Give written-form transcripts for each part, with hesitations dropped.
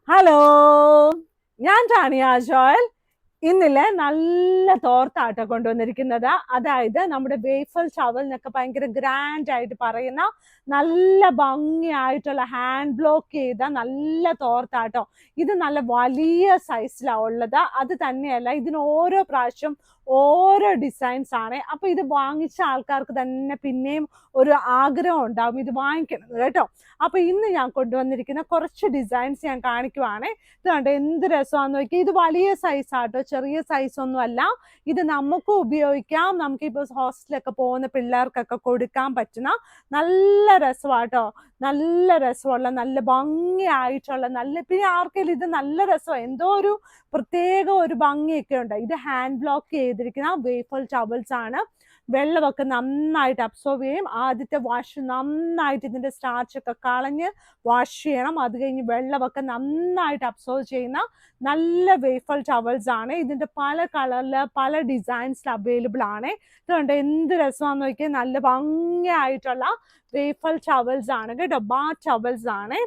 Hello, ഞാൻ ടാണിയ Joel. ഇന്നില്ലേ നല്ല തോർത്താട്ടോ കൊണ്ടുവന്നിരിക്കുന്നത്. അതായത് നമ്മുടെ വേഫൽ ടവൽ എന്നൊക്കെ ഭയങ്കര ഗ്രാൻഡ് ആയിട്ട് പറയുന്ന നല്ല ഭംഗിയായിട്ടുള്ള ഹാൻഡ് ബ്ലോക്ക് ചെയ്ത നല്ല തോർത്താട്ടോ. ഇത് നല്ല വലിയ സൈസിലാണ് ഉള്ളത്. അത് തന്നെയല്ല, ഇതിന് ഓരോ പ്രാവശ്യം ഓരോ ഡിസൈൻസ് ആണ്. അപ്പൊ ഇത് വാങ്ങിച്ച ആൾക്കാർക്ക് തന്നെ പിന്നെയും ഒരു ആഗ്രഹം ഉണ്ടാവും ഇത് വാങ്ങിക്കണം കേട്ടോ. അപ്പൊ ഇന്ന് ഞാൻ കൊണ്ടുവന്നിരിക്കുന്ന കുറച്ച് ഡിസൈൻസ് ഞാൻ കാണിക്കുവാണേ. ഇത് കണ്ടോ എന്ത് രസമാണെന്ന് നോക്കി. ഇത് വലിയ സൈസ് ആട്ടോ, ചെറിയ സൈസ് ഒന്നും അല്ല. ഇത് നമുക്കും ഉപയോഗിക്കാം. നമുക്കിപ്പോൾ ഹോസ്റ്റലിലൊക്കെ പോകുന്ന പിള്ളേർക്കൊക്കെ കൊടുക്കാൻ പറ്റുന്ന നല്ല രസമാട്ടോ. നല്ല രസമുള്ള നല്ല ഭംഗിയായിട്ടുള്ള പിന്നെ ആർക്കെങ്കിലും ഇത് നല്ല രസമാണ്, എന്തോ ഒരു പ്രത്യേക ഒരു ഭംഗിയൊക്കെ ഉണ്ട്. ഇത് ഹാൻഡ് ബ്ലോക്ക് ചെയ്തിരിക്കുന്ന വേഫൽ ടവൽസ് ആണ്. വെള്ളമൊക്കെ നന്നായിട്ട് അബ്സോർവ് ചെയ്യും. ആദ്യത്തെ വാഷ് നന്നായിട്ട് ഇതിന്റെ സ്റ്റാർച്ച് ഒക്കെ കളഞ്ഞ് വാഷ് ചെയ്യണം. അത് കഴിഞ്ഞ് വെള്ളമൊക്കെ നന്നായിട്ട് അബ്സോർവ് ചെയ്യുന്ന നല്ല വേഫൽ ടവൽസ് ആണ്. ഇതിന്റെ പല കളറില് പല ഡിസൈൻസിൽ അവൈലബിൾ ആണ്. ഇതുകൊണ്ട് എന്ത് രസമാണെന്ന് നോക്കിയാൽ നല്ല ഭംഗിയായിട്ടുള്ള വേഫൽ ടവൽസ് ആണ് കേട്ടോ, ബാത്ത് ടവൽസ് ആണ്.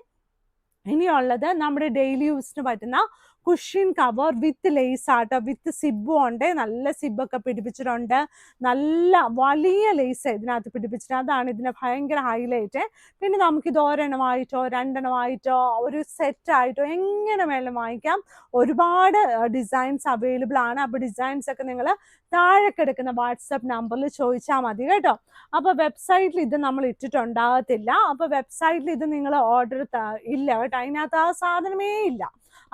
ഇനിയുള്ളത് നമ്മുടെ ഡെയിലി യൂസിന് പറ്റുന്ന കുഷ്യൻ കവർ വിത്ത് ലേസ് ആട്ടോ, വിത്ത് സിബും ഉണ്ട്. നല്ല സിബൊക്കെ പിടിപ്പിച്ചിട്ടുണ്ട്. നല്ല വലിയ ലേസ് ഇതിനകത്ത് പിടിപ്പിച്ചിട്ട്, അതാണ് ഇതിന്റെ ഭയങ്കര ഹൈലൈറ്റ്. പിന്നെ നമുക്കിത് ഒരെണ്ണമായിട്ടോ രണ്ടെണ്ണമായിട്ടോ ഒരു സെറ്റ് ആയിട്ടോ എങ്ങനെ വേണം വാങ്ങിക്കാം. ഒരുപാട് ഡിസൈൻസ് അവൈലബിൾ ആണ്. അപ്പൊ ഡിസൈൻസ് ഒക്കെ നിങ്ങൾ താഴെ കിടക്കുന്ന വാട്സപ്പ് നമ്പറിൽ ചോദിച്ചാൽ മതി കേട്ടോ. അപ്പൊ വെബ്സൈറ്റിൽ ഇത് നമ്മൾ ഇട്ടിട്ടുണ്ടാകത്തില്ല. അപ്പൊ വെബ്സൈറ്റിൽ ഇത് നിങ്ങൾ ഓർഡർ ഇല്ല കേട്ടോ, അതിനകത്ത് ആ സാധനമേ ഇല്ല.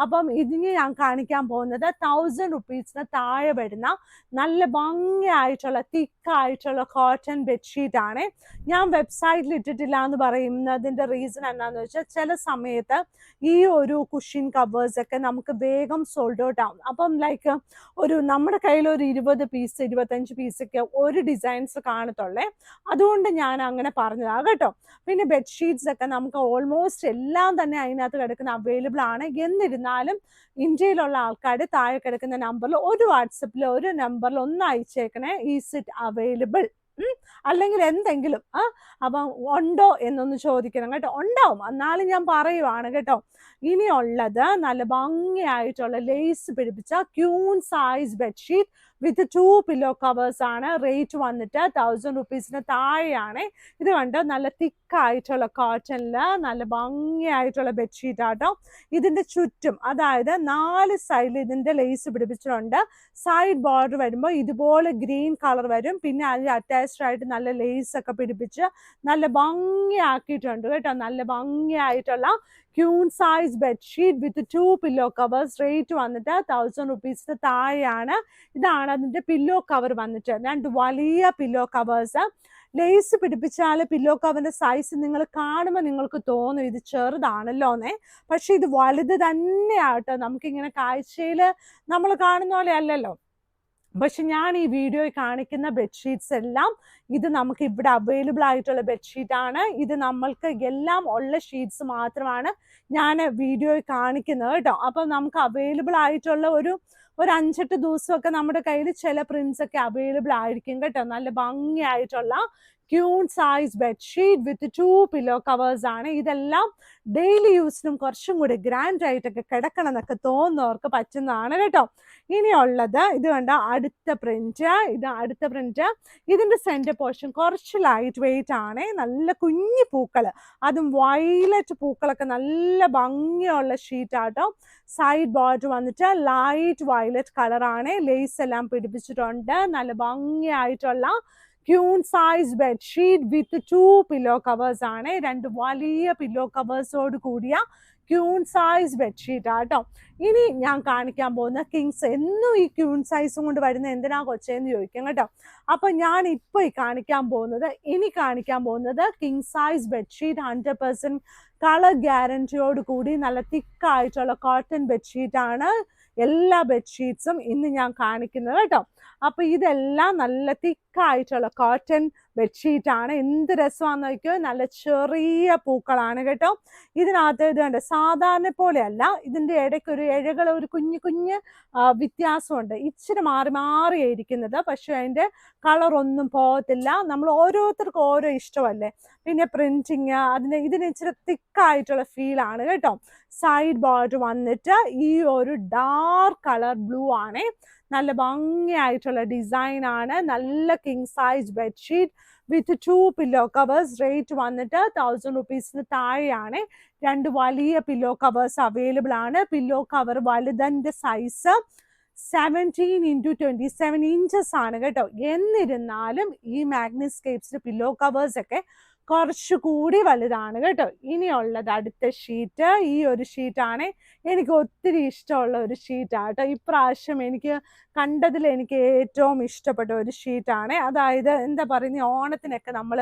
അപ്പം ഇതിന് ഞാൻ കാണിക്കാൻ പോകുന്നത് 1000 റുപ്പീസിന് താഴെ വരുന്ന നല്ല ഭംഗിയായിട്ടുള്ള തിക്കായിട്ടുള്ള കോട്ടൺ ബെഡ്ഷീറ്റ് ആണ്. ഞാൻ വെബ്സൈറ്റിൽ ഇട്ടിട്ടില്ല എന്ന് പറയുന്നതിന്റെ റീസൺ എന്താണെന്ന് വെച്ചാൽ, ചില സമയത്ത് ഈ ഒരു കുഷ്യൻ കവേഴ്സ് ഒക്കെ നമുക്ക് വേഗം സോൾഡ് ഔട്ട് ആവും. അപ്പം ലൈക്ക് നമ്മുടെ കയ്യിൽ ഒരു 20 പീസ് 25 പീസൊക്കെ ഒരു ഡിസൈൻസ് കാണത്തുള്ളേ. അതുകൊണ്ട് ഞാൻ അങ്ങനെ പറഞ്ഞതാ കേട്ടോ. പിന്നെ ബെഡ്ഷീറ്റ്സ് ഒക്കെ നമുക്ക് ഓൾമോസ്റ്റ് എല്ലാം തന്നെ അതിനകത്ത് കിടക്കുന്ന അവൈലബിൾ ആണ്. എന്നിരുന്നാലും ഇന്ത്യയിലുള്ള ആൾക്കാർ താഴെ കിടക്കുന്ന നമ്പറിൽ ഒരു വാട്സപ്പിൽ ഒരു നമ്പറിൽ ഒന്ന് അയച്ചേക്കണേ, ഈസ് ഇറ്റ് അവൈലബിൾ, അല്ലെങ്കിൽ എന്തെങ്കിലും അപ്പം ഉണ്ടോ എന്നൊന്ന് ചോദിക്കണം കേട്ടോ. ഉണ്ടാവും, എന്നാലും ഞാൻ പറയുവാണ് കേട്ടോ. ഇനിയുള്ളത് നല്ല ഭംഗിയായിട്ടുള്ള ലേസ് പിടിപ്പിച്ച queen size bedsheet with 2 pillow covers ആണ്. റേറ്റ് വന്നിട്ട് 1000 റുപ്പീസിന് താഴെയാണ്. ഇത് കണ്ടോ, നല്ല തിക്കായിട്ടുള്ള കോട്ടണില് നല്ല ഭംഗിയായിട്ടുള്ള ബെഡ്ഷീറ്റ് ആട്ടോ. ഇതിന്റെ ചുറ്റും, അതായത് 4 സൈഡിൽ ഇതിന്റെ ലേസ് പിടിപ്പിച്ചിട്ടുണ്ട്. സൈഡ് ബോർഡർ വരുമ്പോൾ ഇതുപോലെ ഗ്രീൻ കളർ വരും. പിന്നെ അതിൽ അറ്റാച്ച്ഡ് ആയിട്ട് നല്ല ലേസ് ഒക്കെ പിടിപ്പിച്ച് നല്ല ഭംഗിയാക്കിയിട്ടുണ്ട് കേട്ടോ. നല്ല ഭംഗിയായിട്ടുള്ള queen size bedsheet with 2 pillow covers. Rate വന്നിട്ട് 1000 റുപ്പീസിന് താഴെയാണ്. ഇതാണ് അതിന്റെ പില്ലോ കവർ വന്നിട്ട്, 2 വലിയ പില്ലോ കവേഴ്സ്. ലേസ് പിടിപ്പിച്ചാൽ പില്ലോ കവറിന്റെ സൈസ് നിങ്ങൾ കാണുമ്പോൾ നിങ്ങൾക്ക് തോന്നും ഇത് ചെറുതാണല്ലോന്നേ. പക്ഷെ ഇത് വലുത് തന്നെയാട്ടോ. നമുക്കിങ്ങനെ കാഴ്ചയിൽ നമ്മൾ കാണുന്ന പോലെ അല്ലല്ലോ. പക്ഷെ ഞാൻ ഈ വീഡിയോയിൽ കാണിക്കുന്ന ബെഡ്ഷീറ്റ്സ് എല്ലാം ഇത് നമുക്ക് ഇവിടെ അവൈലബിൾ ആയിട്ടുള്ള ബെഡ്ഷീറ്റ് ആണ്. ഇത് നമ്മൾക്ക് എല്ലാം ഉള്ള ഷീറ്റ്സ് മാത്രമാണ് ഞാൻ വീഡിയോയിൽ കാണിക്കുന്നത് കേട്ടോ. അപ്പം നമുക്ക് അവൈലബിൾ ആയിട്ടുള്ള ഒരു 5-8 ദിവസമൊക്കെ നമ്മുടെ കയ്യിൽ ചില പ്രിന്റ്സ് ഒക്കെ അവൈലബിൾ ആയിരിക്കും കേട്ടോ. നല്ല ഭംഗിയായിട്ടുള്ള queen size bedsheet with 2 pillow covers ആണ്. ഇതെല്ലാം ഡെയിലി യൂസിനും കുറച്ചും കൂടി ഗ്രാൻഡ് ആയിട്ടൊക്കെ കിടക്കണം എന്നൊക്കെ തോന്നുന്നവർക്ക് പറ്റുന്നതാണ് കേട്ടോ. ഇനിയുള്ളത് ഇത് കണ്ട അടുത്ത പ്രിന്റ്. ഇത് അടുത്ത പ്രിന്റ്. ഇതിന്റെ സെന്റർ പോർഷൻ കുറച്ച് ലൈറ്റ് വെയിറ്റ് ആണ്. നല്ല കുഞ്ഞു പൂക്കൾ, അതും വയലറ്റ് പൂക്കളൊക്കെ നല്ല ഭംഗിയുള്ള ഷീറ്റ് ആട്ടോ. സൈഡ് ബോർഡർ വന്നിട്ട് ലൈറ്റ് വയലറ്റ് കളറാണ്. ലേസ് എല്ലാം പിടിപ്പിച്ചിട്ടുണ്ട്. നല്ല ഭംഗിയായിട്ടുള്ള queen size bedsheet with 2 pillow covers ആണ്. 2 വലിയ പില്ലോ കവേഴ്സോട് കൂടിയ ക്യൂൺ സൈസ് ബെഡ്ഷീറ്റ് ആട്ടോ. ഇനി ഞാൻ കാണിക്കാൻ പോകുന്ന കിങ്സ്. എന്നും ഈ ക്യൂൺ സൈസും കൊണ്ട് വരുന്ന എന്തിനാ കൊച്ചേന്ന് ചോദിക്കാം കേട്ടോ. അപ്പൊ ഞാൻ ഇപ്പൊ കാണിക്കാൻ പോകുന്നത് കിങ് സൈസ് ബെഡ്ഷീറ്റ് 100% കളർ ഗ്യാരണ്ടിയോട് കൂടി നല്ല തിക്കായിട്ടുള്ള കോട്ടൺ ബെഡ്ഷീറ്റ് ആണ്. എല്ലാ ബെഡ്ഷീറ്റ്സും ഇന്ന് ഞാൻ കാണിക്കുന്നത് കേട്ടോ. അപ്പൊ ഇതെല്ലാം നല്ല തിക്കായിട്ടുള്ള കോട്ടൺ ബെഡ്ഷീറ്റ് ആണ്. എന്ത് രസമാണെന്ന് നോക്കിയോ, നല്ല ചെറിയ പൂക്കളാണ് കേട്ടോ. ഇതിനകത്ത് ഇത് കണ്ട് സാധാരണ പോലെയല്ല, ഇതിന്റെ ഇടയ്ക്ക് ഒരു ഇഴകൾ, ഒരു കുഞ്ഞു കുഞ്ഞ് വ്യത്യാസമുണ്ട്. ഇച്ചിരി മാറി മാറിയേ ഇരിക്കുന്നത്, പക്ഷെ അതിന്റെ കളർ ഒന്നും പോകത്തില്ല. നമ്മൾ ഓരോരുത്തർക്കും ഓരോ ഇഷ്ടമല്ലേ. പിന്നെ പ്രിന്റിങ് ഇതിന് ഇച്ചിരി തിക്കായിട്ടുള്ള ഫീലാണ് കേട്ടോ. സൈഡ് ബോർഡർ വന്നിട്ട് ഈ ഒരു ഡാർക്ക് കളർ ബ്ലൂ ആണ്. നല്ല ഭംഗിയായിട്ടുള്ള ഡിസൈൻ ആണ്. നല്ല king size bedsheet with 2 pillow covers. Rate വന്നിട്ട് 1000 റുപ്പീസിന് താഴെയാണ്. 2 വലിയ പില്ലോ കവേഴ്സ് അവൈലബിൾ ആണ്. പില്ലോ കവർ വലുതന്റെ സൈസ് 17x27 ഇഞ്ചസ് ആണ് കേട്ടോ. എന്നിരുന്നാലും ഈ മാഗ്നസ്കേപ്സിന്റെ പില്ലോ കവേഴ്സ് ഒക്കെ കുറച്ചുകൂടി വലുതാണ് കേട്ടോ. ഇനിയുള്ളത് അടുത്ത ഷീറ്റ്. ഈ ഒരു ഷീറ്റാണ് എനിക്ക് ഒത്തിരി ഇഷ്ടമുള്ള ഒരു ഷീറ്റാണ് കേട്ടോ. ഇപ്രാവശ്യം എനിക്ക് കണ്ടതിൽ എനിക്ക് ഏറ്റവും ഇഷ്ടപ്പെട്ട ഒരു ഷീറ്റാണ്. അതായത് എന്താ പറയുന്നത്, ഓണത്തിനൊക്കെ നമ്മൾ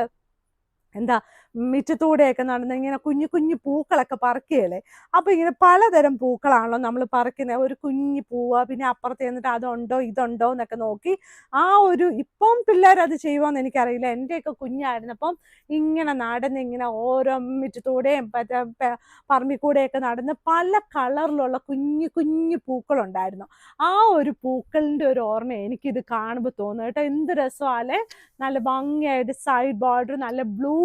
മുറ്റത്തൂടെയൊക്കെ നടന്ന് ഇങ്ങനെ കുഞ്ഞു കുഞ്ഞു പൂക്കളൊക്കെ പറിക്കുകയല്ലേ. അപ്പൊ ഇങ്ങനെ പലതരം പൂക്കളാണല്ലോ നമ്മൾ പറിക്കുന്നത്. ഒരു കുഞ്ഞു പൂവ്, പിന്നെ അപ്പുറത്ത് എന്നിട്ട് അതുണ്ടോ ഇതുണ്ടോ എന്നൊക്കെ നോക്കി ഇപ്പം പിള്ളേർ അത് ചെയ്യുമോന്ന് എനിക്കറിയില്ല. എൻ്റെയൊക്കെ കുഞ്ഞായിരുന്നപ്പം ഇങ്ങനെ നടന്ന് ഇങ്ങനെ ഓരോ മുറ്റത്തൂടെയും പറമ്പിക്കൂടെയൊക്കെ നടന്ന് പല കളറിലുള്ള കുഞ്ഞു കുഞ്ഞു പൂക്കളുണ്ടായിരുന്നു. ആ ഒരു പൂക്കളിന്റെ ഒരു ഓർമ്മ എനിക്കിത് കാണുമ്പോൾ തോന്നുന്നു കേട്ടോ. എന്ത് രസമാലേ, നല്ല ഭംഗിയായിട്ട് സൈഡ് ബോർഡർ, നല്ല ബ്ലൂ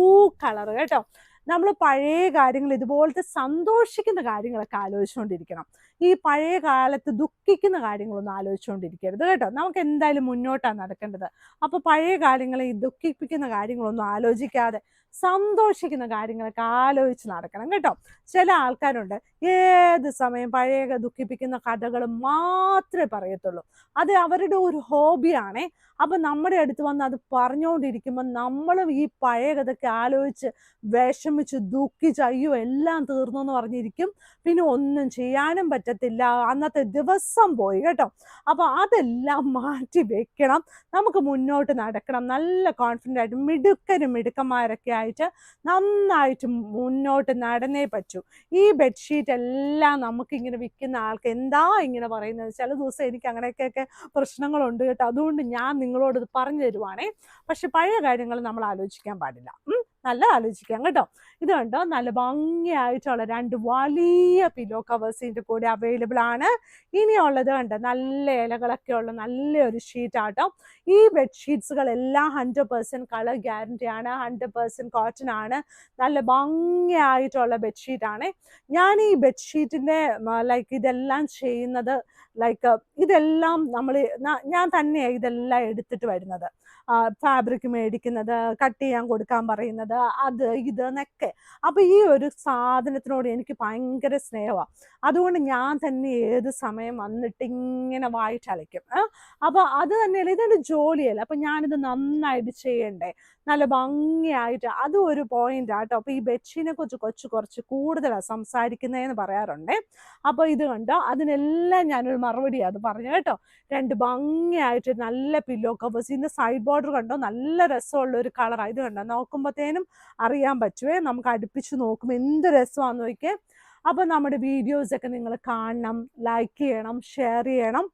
കളർ കേട്ടോ. നമ്മൾ പഴയ കാര്യങ്ങൾ, ഇതുപോലത്തെ സന്തോഷിക്കുന്ന കാര്യങ്ങളൊക്കെ ആലോചിച്ചുകൊണ്ടിരിക്കണം. ഈ പഴയ കാലത്ത് ദുഃഖിക്കുന്ന കാര്യങ്ങളൊന്നും ആലോചിച്ചുകൊണ്ടിരിക്കരുത് കേട്ടോ. നമുക്ക് എന്തായാലും മുന്നോട്ടാണ് നടക്കേണ്ടത്. അപ്പൊ പഴയ കാര്യങ്ങൾ, ഈ ദുഃഖിപ്പിക്കുന്ന കാര്യങ്ങളൊന്നും ആലോചിക്കാതെ സന്തോഷിക്കുന്ന കാര്യങ്ങളൊക്കെ ആലോചിച്ച് നടക്കണം കേട്ടോ. ചില ആൾക്കാരുണ്ട് ഏത് സമയം പഴയ ദുഃഖിപ്പിക്കുന്ന കഥകൾ മാത്രമേ പറയത്തുള്ളൂ. അത് അവരുടെ ഒരു ഹോബിയാണേ. അപ്പൊ നമ്മുടെ അടുത്ത് വന്ന് അത് പറഞ്ഞുകൊണ്ടിരിക്കുമ്പോൾ നമ്മളും ഈ പഴയ കഥയൊക്കെ ആലോചിച്ച് വിഷമിച്ച് ദുഃഖിച്ച് അയ്യോ എല്ലാം തീർന്നു എന്ന് പറഞ്ഞിരിക്കും. പിന്നെ ഒന്നും ചെയ്യാനും പറ്റത്തില്ല, അന്നത്തെ ദിവസം പോയി കേട്ടോ. അപ്പൊ അതെല്ലാം മാറ്റി വെക്കണം, നമുക്ക് മുന്നോട്ട് നടക്കണം. നല്ല കോൺഫിഡൻ്റ് ആയിട്ട് മിടുക്കന്മാരൊക്കെ ആയിട്ട് നന്നായിട്ട് മുന്നോട്ട് നടന്നേ പറ്റൂ. ഈ ബെഡ്ഷീറ്റ് എല്ലാം നമുക്കിങ്ങനെ വിൽക്കുന്ന ആൾക്ക് എന്താ ഇങ്ങനെ പറയുന്നത്, ചില ദിവസം എനിക്ക് അങ്ങനെയൊക്കെ പ്രശ്നങ്ങളുണ്ട് കേട്ടോ. അതുകൊണ്ട് ഞാൻ നിങ്ങളോട് ഇത് പറഞ്ഞു തരുവാണേ. പക്ഷെ പഴയ കാര്യങ്ങൾ നമ്മൾ ആലോചിക്കാൻ പാടില്ല, നല്ല ആലോചിക്കാം കേട്ടോ. ഇത് കണ്ടോ, നല്ല ഭംഗിയായിട്ടുള്ള 2 വലിയ പില്ലോ കവേഴ്സിൻ്റെ കൂടെ അവൈലബിൾ ആണ്. ഇനിയുള്ളത് കണ്ടോ, നല്ല ഇലകളൊക്കെ ഉള്ള നല്ലൊരു ഷീറ്റ് ആട്ടോ. ഈ ബെഡ്ഷീറ്റ്സുകളെല്ലാം 100% കളർ ഗ്യാരണ്ടി ആണ്, 100% കോട്ടൺ ആണ്. നല്ല ഭംഗിയായിട്ടുള്ള ബെഡ്ഷീറ്റാണ്. ഞാൻ ഈ ബെഡ്ഷീറ്റിൻ്റെ ഇതെല്ലാം ചെയ്യുന്നത് ഇതെല്ലാം ഞാൻ തന്നെയാണ് ഇതെല്ലാം എടുത്തിട്ട് വരുന്നത്. ഫാബ്രിക് മേടിക്കുന്നത്, കട്ട് ചെയ്യാൻ കൊടുക്കാൻ പറയുന്നത്, അത് ഇതെന്നൊക്കെ. അപ്പൊ ഈ ഒരു സാധനത്തിനോട് എനിക്ക് ഭയങ്കര സ്നേഹമാണ്. അതുകൊണ്ട് ഞാൻ തന്നെ ഏത് സമയം വന്നിട്ട് ഇങ്ങനെ വായിട്ടലയ്ക്കും. അപ്പൊ അത് തന്നെയല്ല, ഇതെന്റെ ജോലിയല്ല. അപ്പൊ ഞാനിത് നന്നായിട്ട് ചെയ്യണ്ടേ, നല്ല ഭംഗിയായിട്ട്. അതും ഒരു പോയിന്റ് ആട്ടോ. അപ്പൊ ഈ ബെഡ്ഷീറ്റിനെ കുറിച്ച് കുറച്ച് കൂടുതലാണ് സംസാരിക്കുന്നതെന്ന് പറയാറുണ്ട്. അപ്പൊ ഇത് കണ്ടോ, അതിനെല്ലാം ഞാനൊരു മറുപടി അത് പറഞ്ഞു കേട്ടോ. 2 ഭംഗിയായിട്ട് നല്ല പില്ലോ കവേഴ്സ്. ഇതിന്റെ സൈഡ് ബോർഡർ കണ്ടോ, നല്ല രസമുള്ള ഒരു കളറാണ്. ഇത് കണ്ടോ, നോക്കുമ്പോഴത്തേനും അറിയാൻ പറ്റുവേ, നമുക്ക് അടുപ്പിച്ച് നോക്കുമ്പോൾ എന്ത് രസമാണെന്ന് നോക്കിയേ. അപ്പൊ നമ്മുടെ വീഡിയോസ് ഒക്കെ നിങ്ങൾ കാണണം, ലൈക്ക് ചെയ്യണം, ഷെയർ ചെയ്യണം.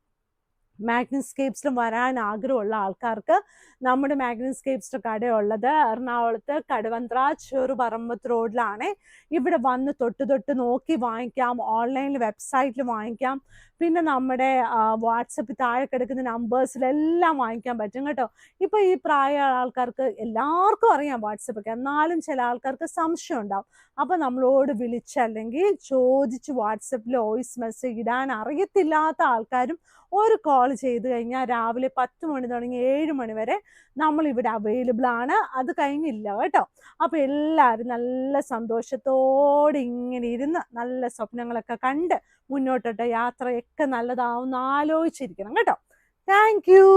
മാഗ്നസ്കേപ്സിലും വരാൻ ആഗ്രഹമുള്ള ആൾക്കാർക്ക് നമ്മുടെ മാഗ്നസ്കേപ്സിന്റെ കടയുള്ളത് എറണാകുളത്ത് കടുവന്ത്ര ചെറുപറമ്പത്ത് റോഡിലാണ്. ഇവിടെ വന്ന് തൊട്ട് നോക്കി വാങ്ങിക്കാം, ഓൺലൈനിൽ വെബ്സൈറ്റിൽ വാങ്ങിക്കാം. പിന്നെ നമ്മുടെ വാട്സപ്പിൽ താഴെ കിടക്കുന്ന നമ്പേഴ്സിലെല്ലാം വാങ്ങിക്കാൻ പറ്റും കേട്ടോ. ഇപ്പൊ ഈ പ്രായ ആൾക്കാർക്ക് എല്ലാവർക്കും അറിയാം വാട്സപ്പൊക്കെ, എന്നാലും ചില ആൾക്കാർക്ക് സംശയം ഉണ്ടാവും. അപ്പൊ നമ്മളോട് വിളിച്ച് അല്ലെങ്കിൽ ചോദിച്ച് വാട്സപ്പിൽ വോയിസ് മെസ്സേജ് ഇടാൻ അറിയത്തില്ലാത്ത ആൾക്കാരും ഒരു കോൾ ചെയ്ത് കഴിഞ്ഞാൽ രാവിലെ 10 മണി തുടങ്ങി 7 മണി വരെ നമ്മളിവിടെ അവൈലബിൾ ആണ്. അത് കഴിഞ്ഞില്ല കേട്ടോ. അപ്പൊ എല്ലാവരും നല്ല സന്തോഷത്തോടെ ഇങ്ങനെ ഇരുന്ന് നല്ല സ്വപ്നങ്ങളൊക്കെ കണ്ട് മുന്നോട്ടോട്ട് യാത്രയൊക്കെ നല്ലതാവുന്ന ആലോചിച്ചിരിക്കണം കേട്ടോ. Thank you.